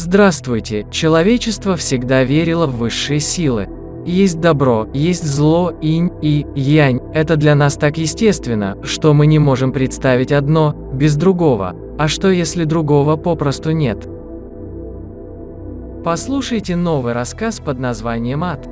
Здравствуйте, человечество всегда верило в высшие силы. Есть добро, есть зло, инь и янь. Это для нас так естественно, что мы не можем представить одно без другого. А что если другого попросту нет? Послушайте новый рассказ под названием «Ад».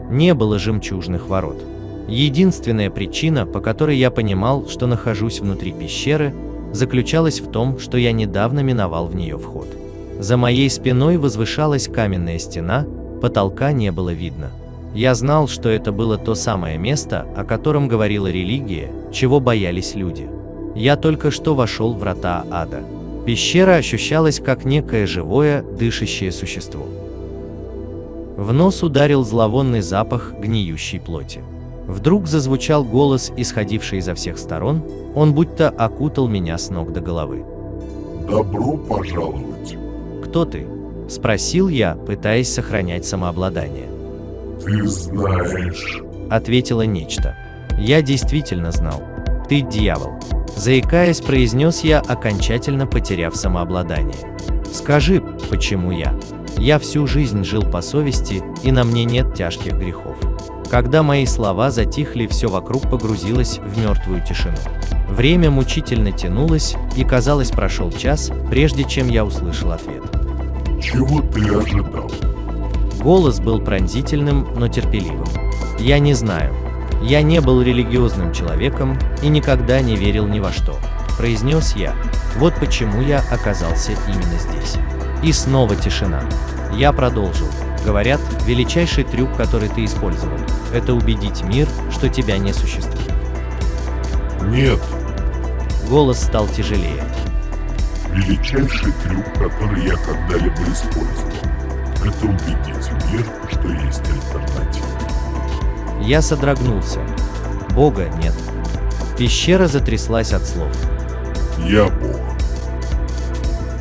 Не было жемчужных ворот. Единственная причина, по которой я понимал, что нахожусь внутри пещеры, заключалась в том, что я недавно миновал в нее вход. За моей спиной возвышалась каменная стена, потолка не было видно. Я знал, что это было то самое место, о котором говорила религия, чего боялись люди. Я только что вошел в врата ада. Пещера ощущалась как некое живое, дышащее существо. В нос ударил зловонный запах гниющей плоти. Вдруг зазвучал голос, исходивший изо всех сторон, он будто окутал меня с ног до головы. «Добро пожаловать!» «Кто ты?» – спросил я, пытаясь сохранять самообладание. «Ты знаешь...» – ответило нечто. Я действительно знал. «Ты дьявол!» – заикаясь, произнес я, окончательно потеряв самообладание. «Скажи, почему я? Я всю жизнь жил по совести, и на мне нет тяжких грехов». Когда мои слова затихли, все вокруг погрузилось в мертвую тишину. Время мучительно тянулось, и, казалось, прошел час, прежде чем я услышал ответ. «Чего ты ожидал?» Голос был пронзительным, но терпеливым. «Я не знаю. Я не был религиозным человеком и никогда не верил ни во что», – произнес я. «Вот почему я оказался именно здесь». И снова тишина. Я продолжил. «Говорят, величайший трюк, который ты использовал, это убедить мир, что тебя не существует». «Нет». Голос стал тяжелее. «Величайший трюк, который я когда-либо использовал, это убедить мир, что есть альтернатива». Я содрогнулся. Бога нет. Пещера затряслась от слов. «Я Бог».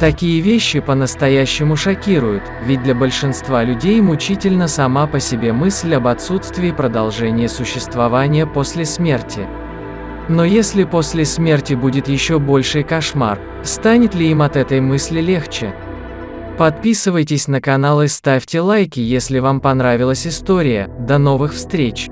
Такие вещи по-настоящему шокируют, ведь для большинства людей мучительна сама по себе мысль об отсутствии продолжения существования после смерти. Но если после смерти будет еще больший кошмар, станет ли им от этой мысли легче? Подписывайтесь на канал и ставьте лайки, если вам понравилась история. До новых встреч!